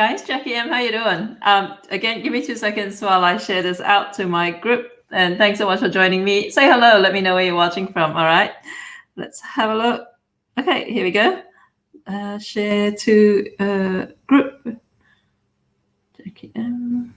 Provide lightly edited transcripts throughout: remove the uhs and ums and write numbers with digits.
guys, Jackie M, how you doing? Again, give me 2 seconds while I share this out to my group. And thanks so much for joining me. Say hello. Let me know where you're watching from. All right. Let's have a look. Okay, here we go. Share to group. Jackie M.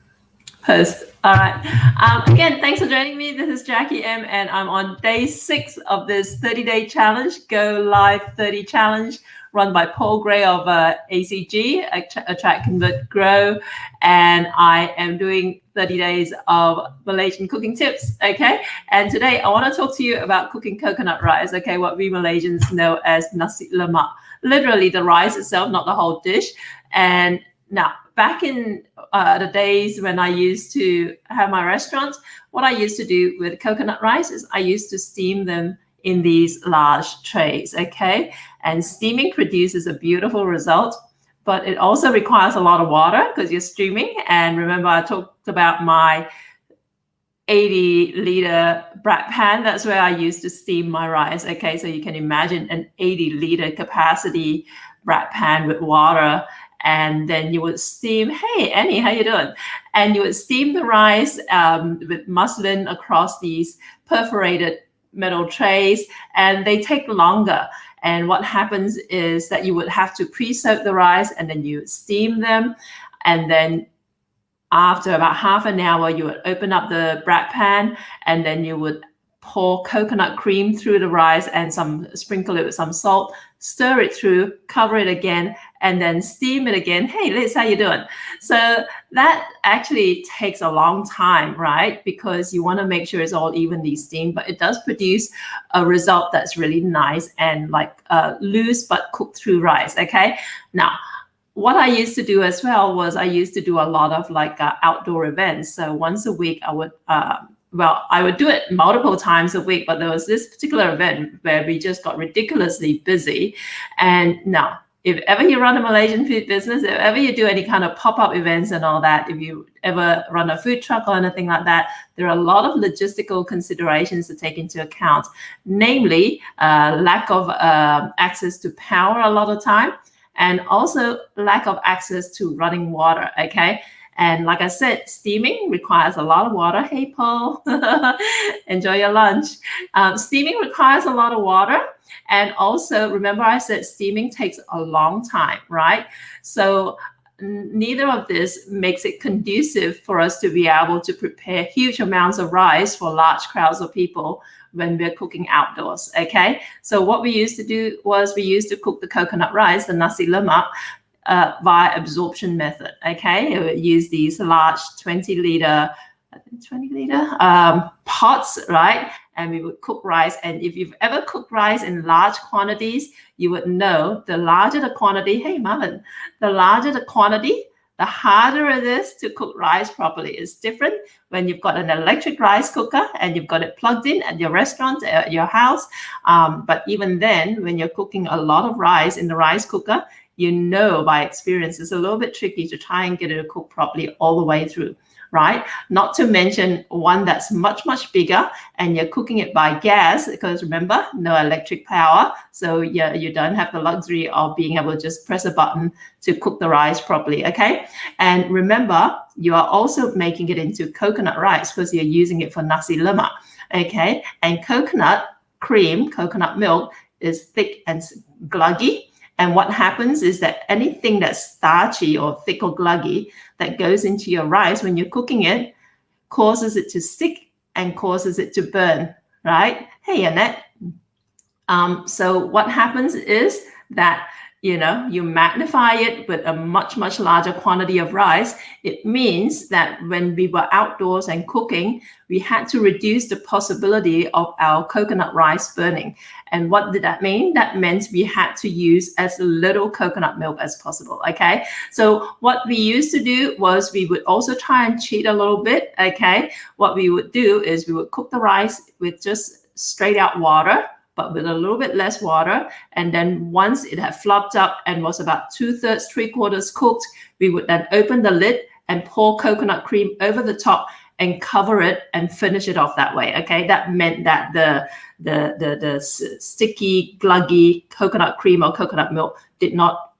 Post. All right. Again, thanks for joining me. This is Jackie M, and I'm on day 6 of this 30-day challenge, Go Live 30 challenge, run by Paul Gray of ACG, Attract, Convert, Grow, and I am doing 30 days of Malaysian cooking tips. Okay, and today I want to talk to you about cooking coconut rice. Okay, what we Malaysians know as nasi lemak, literally the rice itself, not the whole dish. And now, back in the days when I used to have my restaurants, what I used to do with coconut rice is I used to steam them in these large trays, okay? And steaming produces a beautiful result, but it also requires a lot of water because you're steaming. And remember, I talked about my 80-liter brat pan. That's where I used to steam my rice, okay? So you can imagine an 80-liter capacity brat pan with water. And then you would steam, hey, Annie, how you doing? And you would steam the rice with muslin across these perforated metal trays, and they take longer. And what happens is that you would have to pre-soak the rice, and then you would steam them. And then after about half an hour, you would open up the brat pan, and then you would pour coconut cream through the rice and sprinkle it with some salt, stir it through, cover it again, and then steam it again. Hey, Liz, how you doing? So that actually takes a long time, right? Because you want to make sure it's all evenly steamed, but it does produce a result that's really nice and like loose but cooked through rice, okay? Now, what I used to do as well was I used to do a lot of like outdoor events. So once a week I would I would do it multiple times a week, but there was this particular event where we just got ridiculously busy. And now, if ever you run a Malaysian food business, if ever you do any kind of pop-up events and all that, if you ever run a food truck or anything like that, there are a lot of logistical considerations to take into account, namely lack of access to power a lot of time, and also lack of access to running water, okay? And like I said, steaming requires a lot of water. Hey, Paul, enjoy your lunch. Steaming requires a lot of water. And also, remember I said steaming takes a long time, right? So neither of this makes it conducive for us to be able to prepare huge amounts of rice for large crowds of people when we're cooking outdoors, okay? So what we used to do was we used to cook the coconut rice, the nasi lemak, via absorption method, okay? We would use these large 20-liter pots, right? And we would cook rice. And if you've ever cooked rice in large quantities, you would know the larger the quantity, hey, Marvin, the larger the quantity, the harder it is to cook rice properly. It's different when you've got an electric rice cooker and you've got it plugged in at your restaurant, at your house. But even then, when you're cooking a lot of rice in the rice cooker, you know by experience it's a little bit tricky to try and get it to cook properly all the way through, right? Not to mention one that's much, much bigger and you're cooking it by gas because remember, no electric power. So yeah, you don't have the luxury of being able to just press a button to cook the rice properly, okay? And remember, you are also making it into coconut rice because you're using it for nasi lemak, okay? And coconut cream, coconut milk is thick and gluggy. And what happens is that anything that's starchy or thick or gluggy that goes into your rice when you're cooking it causes it to stick and causes it to burn, right? Hey, Annette. So what happens is that, you know, you magnify it with a much, much larger quantity of rice. It means that when we were outdoors and cooking, we had to reduce the possibility of our coconut rice burning. And what did that mean? That meant we had to use as little coconut milk as possible, okay? So what we used to do was we would also try and cheat a little bit, okay? What we would do is we would cook the rice with just straight out water, but with a little bit less water. And then once it had flopped up and was about 2/3, 3/4 cooked, we would then open the lid and pour coconut cream over the top and cover it and finish it off that way, okay? That meant that the sticky, gluggy coconut cream or coconut milk did not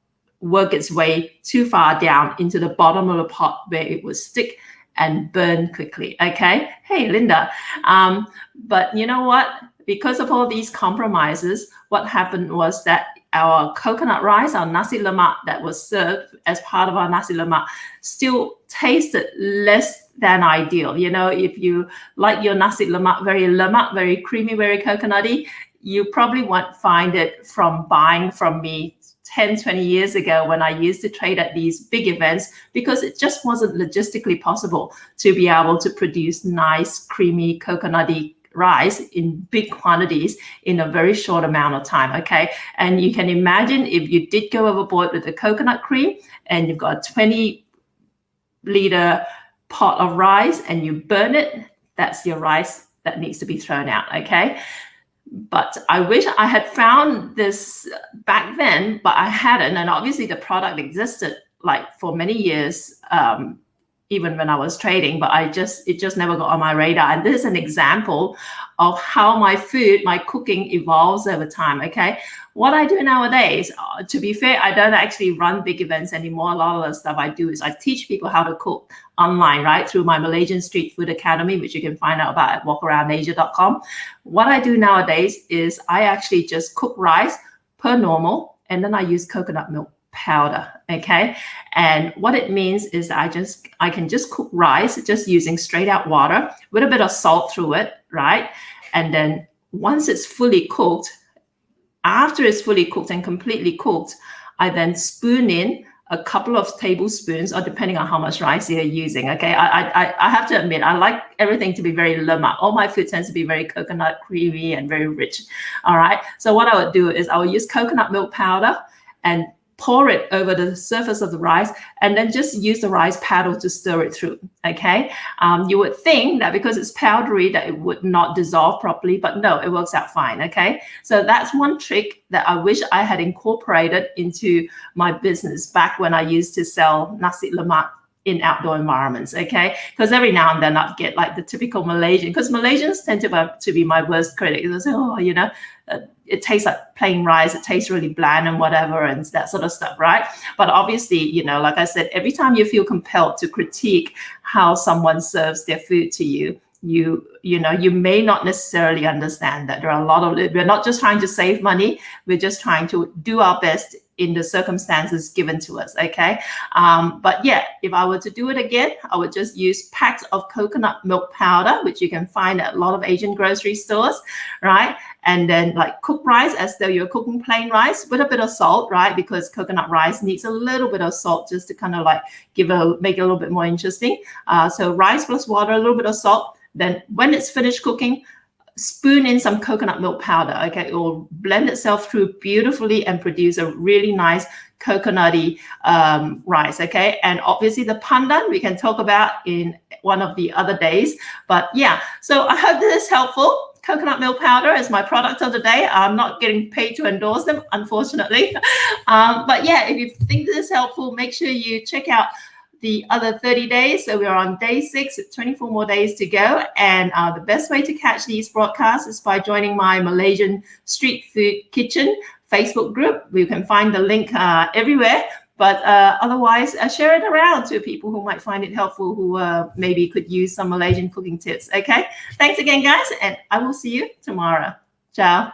work its way too far down into the bottom of the pot where it would stick and burn quickly. Okay. Hey, Linda. But you know what? Because of all these compromises, what happened was that our coconut rice, our nasi lemak that was served as part of our nasi lemak, still tasted less than ideal. You know, if you like your nasi lemak, very creamy, very coconutty, you probably won't find it from buying from me 10, 20 years ago when I used to trade at these big events, because it just wasn't logistically possible to be able to produce nice, creamy, coconutty rice in big quantities in a very short amount of time. Okay. And you can imagine if you did go overboard with the coconut cream and you've got a 20-liter pot of rice and you burn it, that's your rice that needs to be thrown out. Okay. But I wish I had found this back then, but I hadn't. And obviously the product existed like for many years, even when I was trading, but it just never got on my radar. And this is an example of how my cooking evolves over time. Okay. What I do nowadays, to be fair, I don't actually run big events anymore. A lot of the stuff I do is I teach people how to cook online, right? Through my Malaysian Street Food Academy, which you can find out about at walkaroundasia.com. What I do nowadays is I actually just cook rice per normal, and then I use coconut milk powder. Okay. And what it means is I can just cook rice just using straight out water with a bit of salt through it, right? And then once it's fully cooked, after it's fully cooked and completely cooked, I then spoon in a couple of tablespoons, or depending on how much rice you're using. Okay. I have to admit, I like everything to be very lemak. All my food tends to be very coconut creamy and very rich. All right. So what I would do is I will use coconut milk powder and pour it over the surface of the rice, and then just use the rice paddle to stir it through. Okay. You would think that because it's powdery that it would not dissolve properly, but no, it works out fine. Okay. So that's one trick that I wish I had incorporated into my business back when I used to sell nasi lemak in outdoor environments. Okay. Because every now and then I'd get like the typical Malaysian, because Malaysians tend to be my worst critic. They say, oh, you know, it tastes like plain rice, it tastes really bland and whatever, and that sort of stuff, right? But obviously, you know, like I said, every time you feel compelled to critique how someone serves their food to you, you may not necessarily understand that there are a lot of, we're not just trying to save money, we're just trying to do our best in the circumstances given to us. Okay. But yeah, if I were to do it again, I would just use packs of coconut milk powder, which you can find at a lot of Asian grocery stores, right? And then like cook rice as though you're cooking plain rice with a bit of salt, right? Because coconut rice needs a little bit of salt just to kind of like make it a little bit more interesting. So rice plus water, a little bit of salt. Then when it's finished cooking, spoon in some coconut milk powder. Okay, it will blend itself through beautifully and produce a really nice coconutty rice. Okay, and obviously the pandan we can talk about in one of the other days. But yeah, so I hope this is helpful. Coconut milk powder is my product of the day. I'm not getting paid to endorse them, unfortunately. But yeah, if you think this is helpful, make sure you check out the other 30 days. So we're on day 6 with 24 more days to go. And the best way to catch these broadcasts is by joining my Malaysian Street Food Kitchen Facebook group. You can find the link everywhere. But otherwise, share it around to people who might find it helpful, who maybe could use some Malaysian cooking tips. Okay. Thanks again, guys. And I will see you tomorrow. Ciao.